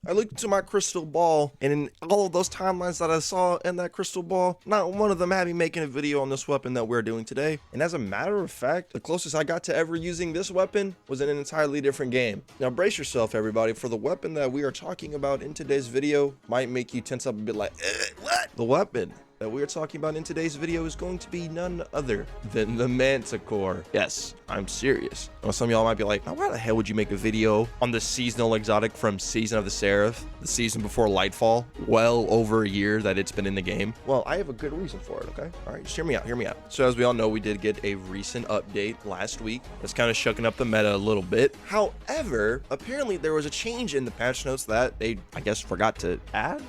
I looked into my crystal ball, and in all of those timelines that I saw in that crystal ball, not one of them had me making a video on this weapon that we're doing today. And as a matter of fact, the closest I got to ever using this weapon was in an entirely different game. Now brace yourself, everybody, for the weapon that we are talking about in today's video might make you tense up a bit like, what? The weapon that we are talking about in today's video is going to be none other than the Manticore. Yes, I'm serious. Now, some of y'all might be like, why the hell would you make a video on the seasonal exotic from Season of the Seraph, the season before Lightfall, well over a year that it's been in the game? Well, I have a good reason for it, okay? All right, just hear me out. So as we all know, we did get a recent update last week that's kind of shucking up the meta a little bit. However, apparently there was a change in the patch notes that they, I guess, forgot to add.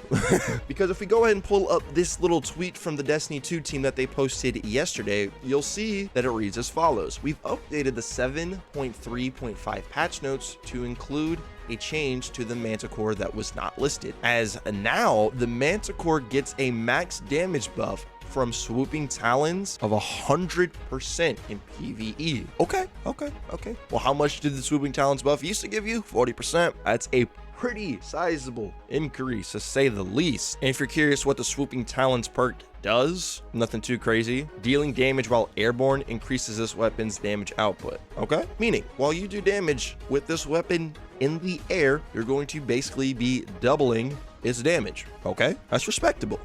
Because if we go ahead and pull up this little tweet from the Destiny 2 team that they posted yesterday, you'll see that it reads as follows. We've updated the 7.3.5 patch notes to include a change to the Manticore that was not listed, as now the Manticore gets a max damage buff from swooping talons of 100% in PvE. Okay. Well, how much did the swooping talons buff used to give you? 40%. That's a pretty sizable increase, to say the least. And if you're curious what the swooping talons perk does, nothing too crazy. Dealing damage while airborne increases this weapon's damage output. Okay, meaning while you do damage with this weapon in the air, you're going to basically be doubling its damage. Okay, that's respectable.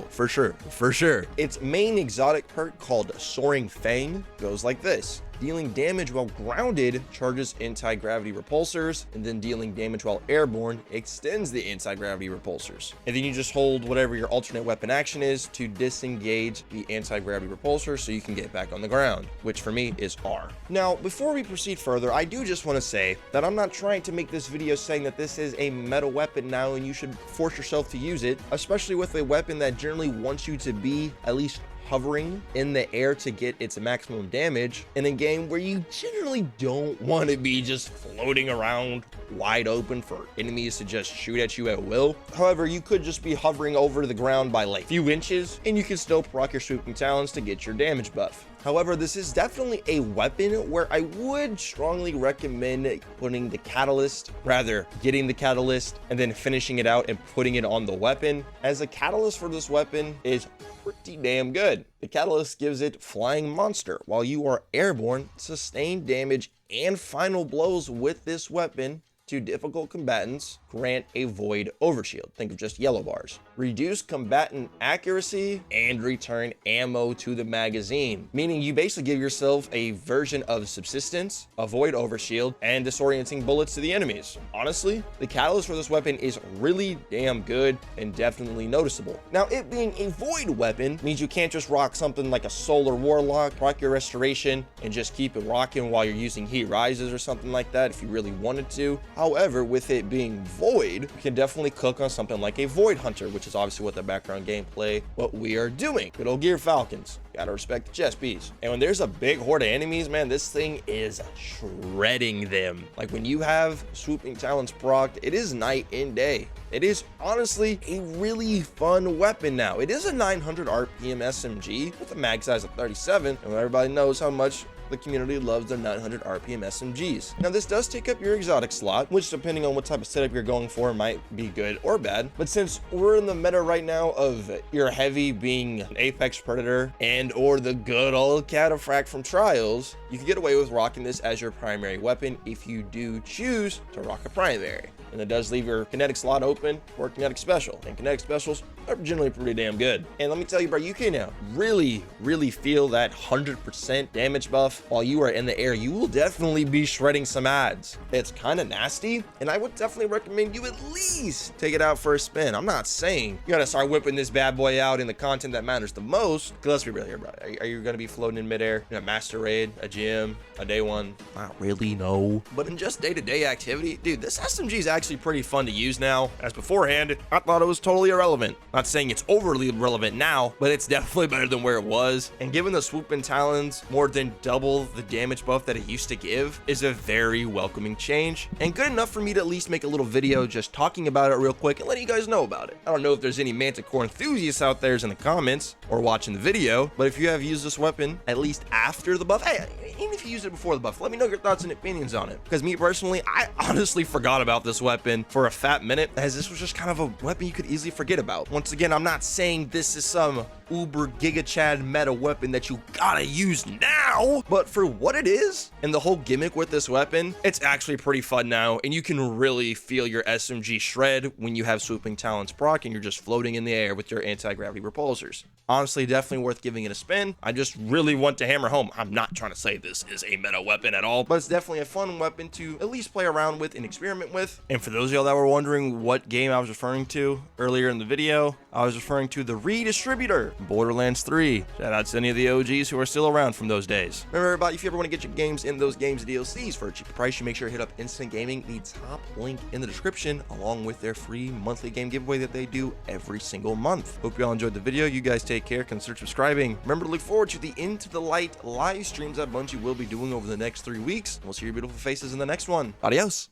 For sure. Its main exotic perk, called Soaring Fang, goes like this. Dealing damage while grounded charges anti-gravity repulsors, and then dealing damage while airborne extends the anti-gravity repulsors. And then you just hold whatever your alternate weapon action is to disengage the anti-gravity repulsor so you can get back on the ground, which for me is R. Now, before we proceed further, I do just want to say that I'm not trying to make this video saying that this is a meta weapon now and you should force yourself to use it, especially with a weapon that generally wants you to be at least hovering in the air to get its maximum damage in a game where you generally don't want to be just floating around wide open for enemies to just shoot at you at will. However, you could just be hovering over the ground by like a few inches and you can still proc your swooping talons to get your damage buff. However, this is definitely a weapon where I would strongly recommend putting the catalyst, rather getting the catalyst and then finishing it out and putting it on the weapon, as the catalyst for this weapon is pretty damn good. The catalyst gives it Flying Monster. While you are airborne, sustained damage and final blows with this weapon to difficult combatants grant a void overshield. Think of just yellow bars. Reduce combatant accuracy and return ammo to the magazine, meaning you basically give yourself a version of subsistence, a void overshield, and disorienting bullets to the enemies. Honestly, the catalyst for this weapon is really damn good and definitely noticeable. Now, it being a void weapon means you can't just rock something like a Solar Warlock, rock your restoration, and just keep it rocking while you're using heat rises or something like that if you really wanted to. However, with it being void, you can definitely cook on something like a Void Hunter, which is obviously what the background gameplay, what we are doing. Good old Gear Falcons. Gotta respect the chest piece. And when there's a big horde of enemies, man, this thing is shredding them. Like when you have swooping talons procced, it is night and day. It is honestly a really fun weapon now. It is a 900 RPM SMG with a mag size of 37, and everybody knows how much the community loves their 900 RPM SMGs. Now, this does take up your exotic slot, which depending on what type of setup you're going for might be good or bad. But since we're in the meta right now of your heavy being an Apex Predator and or the good old Cataphract from Trials, you can get away with rocking this as your primary weapon if you do choose to rock a primary. And it does leave your kinetic slot open for a kinetic special, and kinetic specials are generally pretty damn good. And let me tell you, bro, you can really feel that 100% damage buff while you are in the air. You will definitely be shredding some ads. It's kind of nasty, and I would definitely recommend you at least take it out for a spin. I'm not saying you gotta start whipping this bad boy out in the content that matters the most, because let's be real here, bro. Are you gonna be floating in midair in a master raid, a gym, a day one? Not really, no. But in just day-to-day activity, dude, this SMG is actually pretty fun to use now. As beforehand, I thought it was totally irrelevant. Not saying it's overly relevant now, but it's definitely better than where it was. And given the swooping talons more than double the damage buff that it used to give is a very welcoming change, and good enough for me to at least make a little video just talking about it real quick and letting you guys know about it. I don't know if there's any Manticore enthusiasts out there in the comments or watching the video, but if you have used this weapon at least after the buff, hey, even if you used it before the buff, let me know your thoughts and opinions on it. Because me personally, I honestly forgot about this weapon weapon for a fat minute, as this was just kind of a weapon you could easily forget about. Once again, I'm not saying this is some uber giga chad meta weapon that you gotta use now, but for what it is and the whole gimmick with this weapon, it's actually pretty fun now, and you can really feel your SMG shred when you have swooping talons proc and you're just floating in the air with your anti-gravity repulsors. Honestly, definitely worth giving it a spin. I just really want to hammer home, I'm not trying to say this is a meta weapon at all, but it's definitely a fun weapon to at least play around with and experiment with. And for those of y'all that were wondering what game I was referring to earlier in the video, I was referring to the redistributor, Borderlands 3. Shout out to any of the OGs who are still around from those days. Remember everybody, if you ever want to get your games in those games DLCs for a cheaper price, you make sure to hit up Instant Gaming, the top link in the description, along with their free monthly game giveaway that they do every single month. Hope you all enjoyed the video. You guys take care, consider subscribing. Remember to look forward to the Into the Light live streams that Bungie will be doing over the next 3 weeks. We'll see your beautiful faces in the next one. Adios.